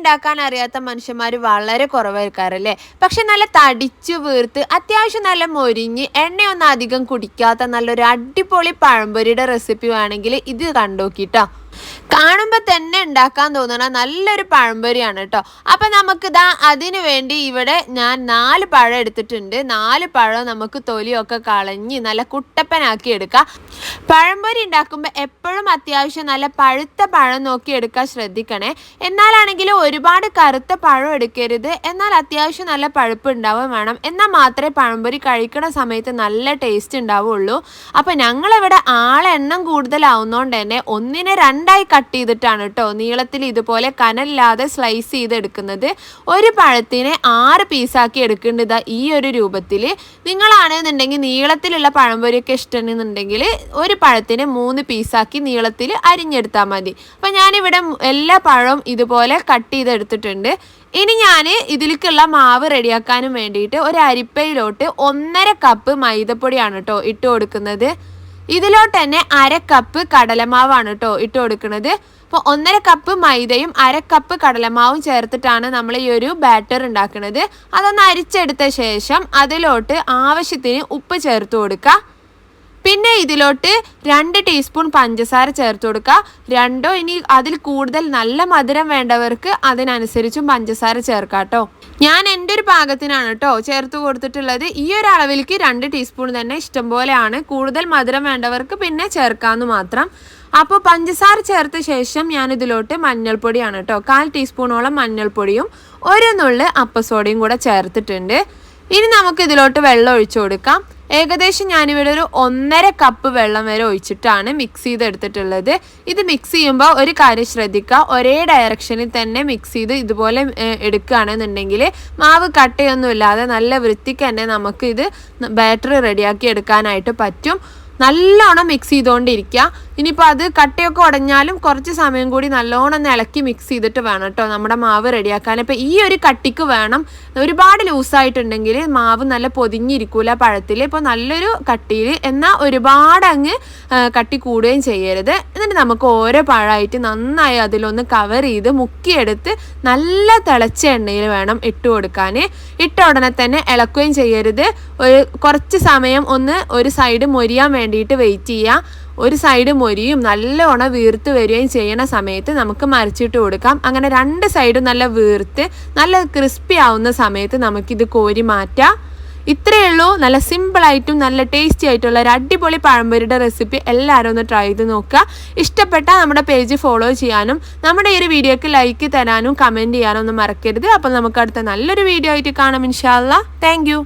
ഉണ്ടാക്കാൻ അറിയാത്ത മനുഷ്യന്മാർ വളരെ കുറവായിരിക്കാറല്ലേ. പക്ഷെ നല്ല തടിച്ചു വീർത്ത് അത്യാവശ്യം നല്ല മൊരിഞ്ഞ് എണ്ണയൊന്നും അധികം കുടിക്കാത്ത നല്ലൊരു അടിപൊളി പഴംപൊരിയുടെ റെസിപ്പി വേണമെങ്കിൽ ഇത് കണ്ടുനോക്കിട്ടോ. കാണുമ്പോൾ തന്നെ ഉണ്ടാക്കാൻ തോന്നുന്ന നല്ലൊരു പഴംപൊരിയാണ് കേട്ടോ. അപ്പം നമുക്കിതാ അതിന് വേണ്ടി ഇവിടെ ഞാൻ 4 പഴം എടുത്തിട്ടുണ്ട്. 4 പഴം നമുക്ക് തൊലിയൊക്കെ കളഞ്ഞ് നല്ല കുട്ടപ്പനാക്കി എടുക്കാം. പഴംപൊരി ഉണ്ടാക്കുമ്പോൾ എപ്പോഴും അത്യാവശ്യം നല്ല പഴുത്ത പഴം നോക്കി എടുക്കാൻ ശ്രദ്ധിക്കണേ. എന്നാലാണെങ്കിലും ഒരുപാട് കറുത്ത പഴം എടുക്കരുത്. എന്നാൽ അത്യാവശ്യം നല്ല പഴുപ്പ് ഉണ്ടാവുകയും വേണം. എന്നാൽ മാത്രമേ പഴംപൊരി കഴിക്കണ സമയത്ത് നല്ല ടേസ്റ്റ് ഉണ്ടാവുള്ളൂ. അപ്പം ഞങ്ങളിവിടെ ആളെണ്ണം കൂടുതലാവുന്നതുകൊണ്ട് തന്നെ 1നെ 2ആയി കട്ട് ചെയ്തിട്ടാണ് കേട്ടോ നീളത്തിൽ ഇതുപോലെ കനലില്ലാതെ സ്ലൈസ് ചെയ്തെടുക്കുന്നത്. ഒരു പഴത്തിനെ 6 പീസാക്കി എടുക്കേണ്ടത് ഈ ഒരു രൂപത്തിൽ. നിങ്ങളാണെന്നുണ്ടെങ്കിൽ നീളത്തിലുള്ള പഴംപൊരിയൊക്കെ ഇഷ്ടമെന്നുണ്ടെങ്കിൽ ഒരു പഴത്തിനെ 3 പീസാക്കി നീളത്തിൽ അരിഞ്ഞെടുത്താൽ മതി. അപ്പം ഞാനിവിടെ എല്ലാ പഴവും ഇതുപോലെ കട്ട് ചെയ്തെടുത്തിട്ടുണ്ട്. ഇനി ഞാൻ ഇതിലേക്കുള്ള മാവ് റെഡിയാക്കാനും വേണ്ടിയിട്ട് ഒരു അരിപ്പയിലോട്ട് 1.5 കപ്പ് മൈദപ്പൊടിയാണ് കേട്ടോ ഇട്ട് കൊടുക്കുന്നത്. ഇതിലോട്ട് തന്നെ 1/2 കപ്പ് കടലമാവാണ് കേട്ടോ ഇട്ട് കൊടുക്കുന്നത്. അപ്പോൾ 1.5 കപ്പ് മൈദയും 1/2 കപ്പ് കടലമാവും ചേർത്തിട്ടാണ് നമ്മൾ ഈ ഒരു ബാറ്റർ ഉണ്ടാക്കുന്നത്. അതൊന്ന് അരിച്ചെടുത്ത ശേഷം അതിലോട്ട് ആവശ്യത്തിന് ഉപ്പ് ചേർത്ത് കൊടുക്കുക. പിന്നെ ഇതിലോട്ട് 2 ടീസ്പൂൺ പഞ്ചസാര ചേർത്ത് കൊടുക്കുക. 2 ഇനി അതിൽ കൂടുതൽ നല്ല മധുരം വേണ്ടവർക്ക് അതിനനുസരിച്ചും പഞ്ചസാര ചേർക്കാം കേട്ടോ. ഞാൻ എൻ്റെ ഒരു പാകത്തിനാണ് കേട്ടോ ചേർത്ത് കൊടുത്തിട്ടുള്ളത്. ഈ ഒരു അളവിലേക്ക് 2 ടീസ്പൂൺ തന്നെ ഇഷ്ടം പോലെയാണ്. കൂടുതൽ മധുരം വേണ്ടവർക്ക് പിന്നെ ചേർക്കാമെന്ന് മാത്രം. അപ്പോൾ പഞ്ചസാര ചേർത്ത ശേഷം ഞാനിതിലോട്ട് മഞ്ഞൾപ്പൊടിയാണ് കേട്ടോ 1/4 ടീസ്പൂണോളം മഞ്ഞൾപ്പൊടിയും 1 നുള്ള് അപ്പസോഡയും കൂടെ ചേർത്തിട്ടുണ്ട്. ഇനി നമുക്ക് ഇതിലോട്ട് വെള്ളം ഒഴിച്ചു കൊടുക്കാം. ഏകദേശം ഞാനിവിടെ ഒരു 1.5 കപ്പ് വെള്ളം വരെ ഒഴിച്ചിട്ടാണ് മിക്സ് ചെയ്തെടുത്തിട്ടുള്ളത്. ഇത് മിക്സ് ചെയ്യുമ്പോൾ ഒരു കാര്യം ശ്രദ്ധിക്കുക, ഒരേ ഡയറക്ഷനിൽ തന്നെ മിക്സ് ചെയ്ത് ഇതുപോലെ എടുക്കുകയാണെന്നുണ്ടെങ്കിൽ മാവ് കട്ടയൊന്നുമില്ലാതെ നല്ല വൃത്തിക്ക് തന്നെ നമുക്ക് ഇത് ബാറ്ററി റെഡിയാക്കി എടുക്കാനായിട്ട് പറ്റും. നല്ലോണം മിക്സ് ചെയ്തുകൊണ്ടിരിക്കുക. ഇനിയിപ്പോൾ അത് കട്ടയൊക്കെ ഉടഞ്ഞാലും കുറച്ച് സമയം കൂടി നല്ലോണം ഒന്ന് ഇളക്കി മിക്സ് ചെയ്തിട്ട് വേണം കേട്ടോ നമ്മുടെ മാവ് റെഡിയാക്കാൻ. ഇപ്പോൾ ഈ ഒരു കട്ടിക്ക് വേണം. ഒരുപാട് ലൂസായിട്ടുണ്ടെങ്കിൽ മാവ് നല്ല പൊതിഞ്ഞിരിക്കൂല പഴത്തിൽ. ഇപ്പോൾ നല്ലൊരു കട്ടിയിൽ, എന്നാൽ ഒരുപാട് അങ്ങ് കട്ടി കൂടുകയും ചെയ്യരുത്. എന്നിട്ട് നമുക്ക് ഓരോ പഴമായിട്ട് നന്നായി അതിലൊന്ന് കവർ ചെയ്ത് മുക്കിയെടുത്ത് നല്ല തിളച്ച എണ്ണയിൽ വേണം ഇട്ട് കൊടുക്കാൻ. ഇട്ട ഉടനെ തന്നെ ഇളക്കുകയും ചെയ്യരുത്. കുറച്ച് സമയം ഒന്ന് ഒരു സൈഡ് മൊരിയാൻ വേണ്ടിയിട്ട് വെയിറ്റ് ചെയ്യുക. ഒരു സൈഡ് മൊരിയും നല്ലോണം വീർത്ത് വരികയും ചെയ്യുന്ന സമയത്ത് നമുക്ക് മറിച്ചിട്ട് കൊടുക്കാം. അങ്ങനെ 2 സൈഡും നല്ല വീർത്ത് നല്ല ക്രിസ്പി ആവുന്ന സമയത്ത് നമുക്കിത് കോരി മാറ്റാം. ഇത്രയേ ഉള്ളൂ. നല്ല സിമ്പിളായിട്ടും നല്ല ടേസ്റ്റി ആയിട്ടുള്ള ഒരു അടിപൊളി പഴംപൊരിയുടെ റെസിപ്പി എല്ലാവരും ഒന്ന് ട്രൈ ചെയ്ത് നോക്കുക. ഇഷ്ടപ്പെട്ടാൽ നമ്മുടെ പേജ് ഫോളോ ചെയ്യാനും നമ്മുടെ ഈ ഒരു വീഡിയോക്ക് ലൈക്ക് തരാനും കമൻറ്റ് ചെയ്യാനും ഒന്നും മറക്കരുത്. അപ്പോൾ നമുക്ക് അടുത്ത നല്ലൊരു വീഡിയോ ആയിട്ട് കാണാം ഇൻഷാ അല്ലാ. Thank you.